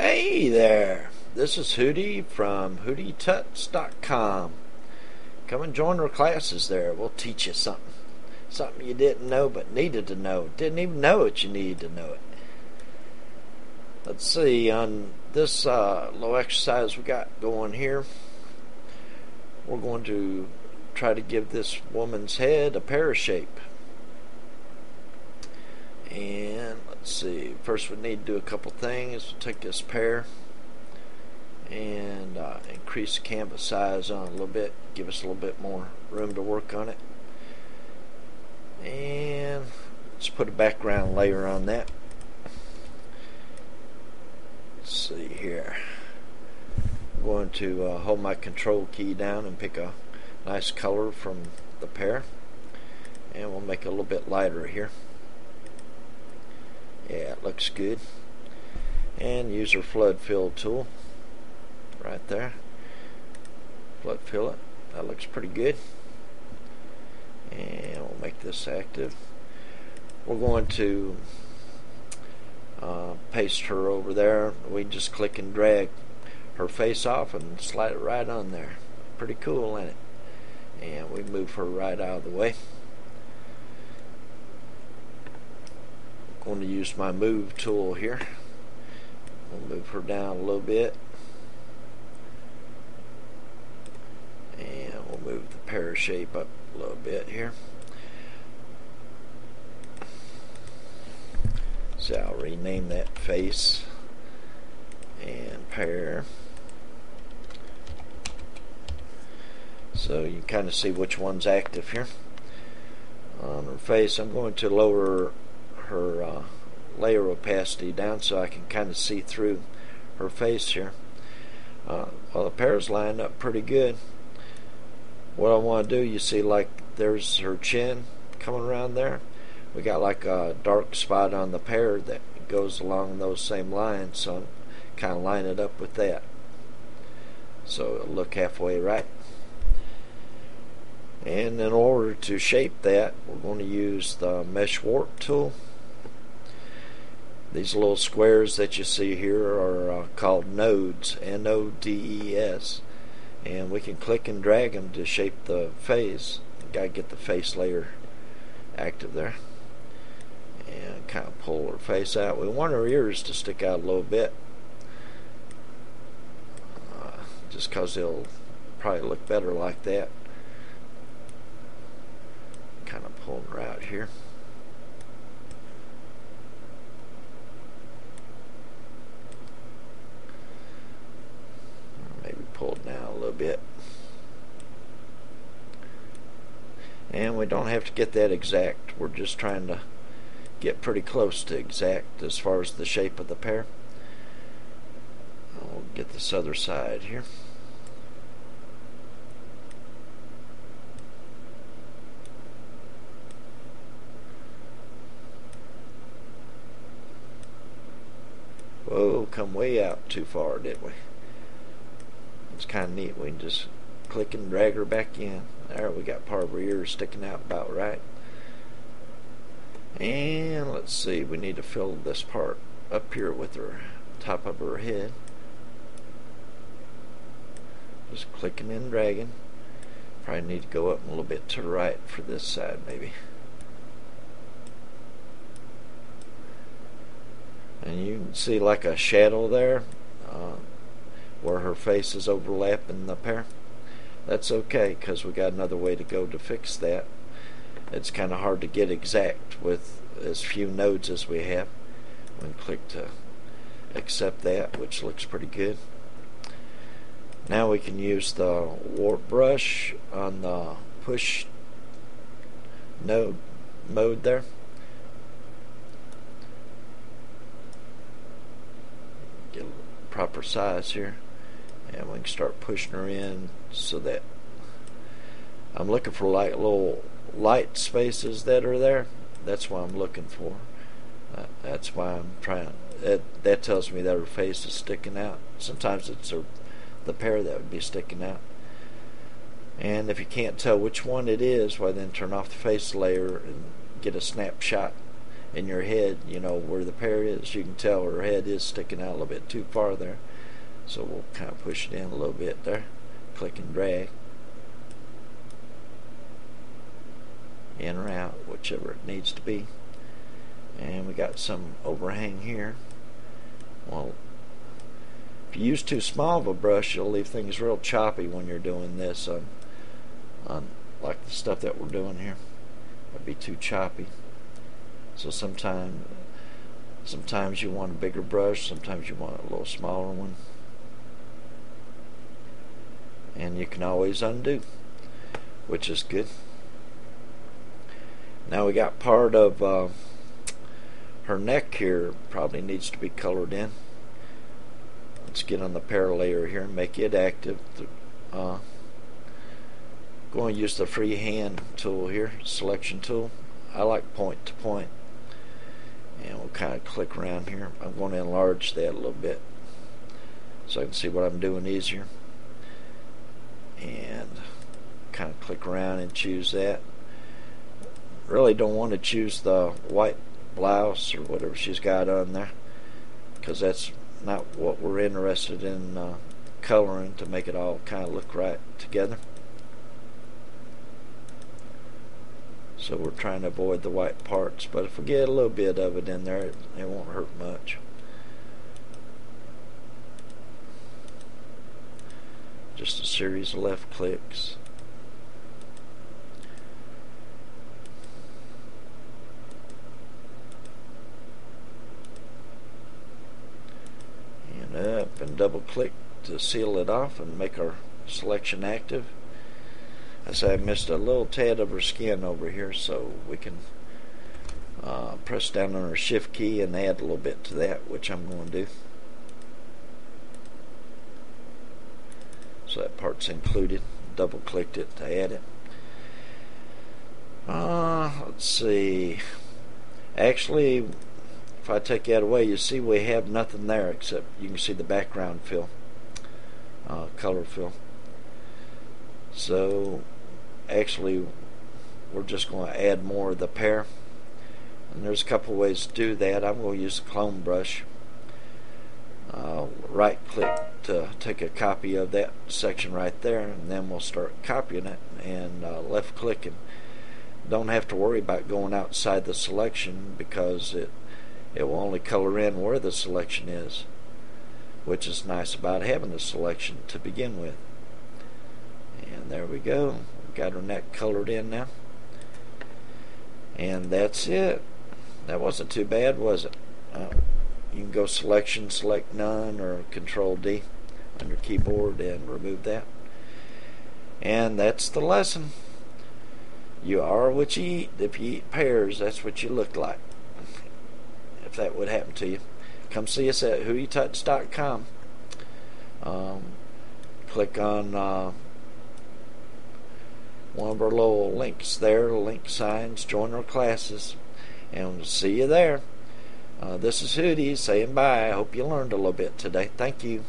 Hey there, this is Hootie from HootieTuts.com. Come and join our classes there. We'll teach you something you didn't know but needed to know. Didn't even know it, you needed to know it. Let's see, on this little exercise we got going here, we're going to try to give this woman's head a pear shape. And let's see, first we need to do a couple things. We'll take this pear and increase the canvas size on it a little bit, give us a little bit more room to work on it. And let's put a background layer on that. Let's see here. I'm going to hold my control key down and pick a nice color from the pear, and we'll make it a little bit lighter here. Yeah, it looks good. And use our flood fill tool right there. Flood fill it. That looks pretty good. And we'll make this active. We're going to paste her over there. We just click and drag her face off and slide it right on there. Pretty cool, isn't it? And we move her right out of the way. I'm going to use my move tool here. We'll move her down a little bit, and we'll move the pear shape up a little bit here. So I'll rename that face and pear, so you kind of see which one's active here. On her face, I'm going to lower her layer opacity down so I can kind of see through her face here. Well, the pear's lined up pretty good. What I want to do, you see, like there's her chin coming around there. We got like a dark spot on the pear that goes along those same lines, so I'm kind of line it up with that, so it'll look halfway right. And in order to shape that, we're going to use the mesh warp tool. These little squares that you see here are called nodes, N-O-D-E-S, and we can click and drag them to shape the face. You gotta get the face layer active there, and kind of pull her face out. We want her ears to stick out a little bit, just because they'll probably look better like that. Kind of pulling her out here. Pulled down a little bit, and we don't have to get that exact. We're just trying to get pretty close to exact as far as the shape of the pear. I'll get this other side here. Whoa, come way out too far, didn't we? It's kind of neat. We can just click and drag her back in. There, we got part of her ears sticking out about right. And let's see, we need to fill this part up here with her top of her head. Just clicking and dragging. Probably need to go up a little bit to the right for this side, maybe. And you can see like a shadow there, where her face is overlapping the pear. That's okay, because we got another way to go to fix that. It's kind of hard to get exact with as few nodes as we have. We can click to accept that, which looks pretty good. Now we can use the warp brush on the push node mode there. Get a proper size here. And we can start pushing her in so that I'm looking for like little light spaces that are there. That's what I'm looking for. That's why I'm trying. That tells me that her face is sticking out. Sometimes it's the pear that would be sticking out. And if you can't tell which one it is, well, then turn off the face layer and get a snapshot in your head, you know, where the pear is. You can tell her head is sticking out a little bit too far there. So we'll kind of push it in a little bit there. Click and drag. In or out, whichever it needs to be. And we got some overhang here. Well, if you use too small of a brush, you'll leave things real choppy when you're doing this on like the stuff that we're doing here. It'd be too choppy. So sometimes you want a bigger brush, sometimes you want a little smaller one. And you can always undo, which is good. Now we got part of her neck here probably needs to be colored in. Let's get on the pear layer here and make it active. Going to use the freehand tool here, selection tool. I like point to point. And we'll kind of click around here. I'm going to enlarge that a little bit so I can see what I'm doing easier. And kind of click around and choose that. Really don't want to choose the white blouse or whatever she's got on there, because that's not what we're interested in coloring, to make it all kind of look right together. So we're trying to avoid the white parts, but if we get a little bit of it in there, it won't hurt much. Just a series of left clicks. And up and double click to seal it off and make our selection active. I say I missed a little tad of her skin over here, so we can press down on our shift key and add a little bit to that, which I'm going to do. So that part's included. Double clicked it to add it. Let's see. Actually, if I take that away, you see we have nothing there except you can see the background fill, color fill. So actually we're just going to add more of the pear, and there's a couple ways to do that. I'm going to use the clone brush. Right click to take a copy of that section right there, and then we'll start copying it, and left click, and don't have to worry about going outside the selection because it will only color in where the selection is, which is nice about having the selection to begin with. And there we go. We've got our neck colored in now. And that's it. That wasn't too bad, was it? You can go selection, select none, or Control D on your keyboard and remove that. And that's the lesson. You are what you eat. If you eat pears, that's what you look like. If that would happen to you, come see us at whoyouTouch.com. Click on one of our little links there, link signs, join our classes, and we'll see you there. This is Hootie saying bye. I hope you learned a little bit today. Thank you.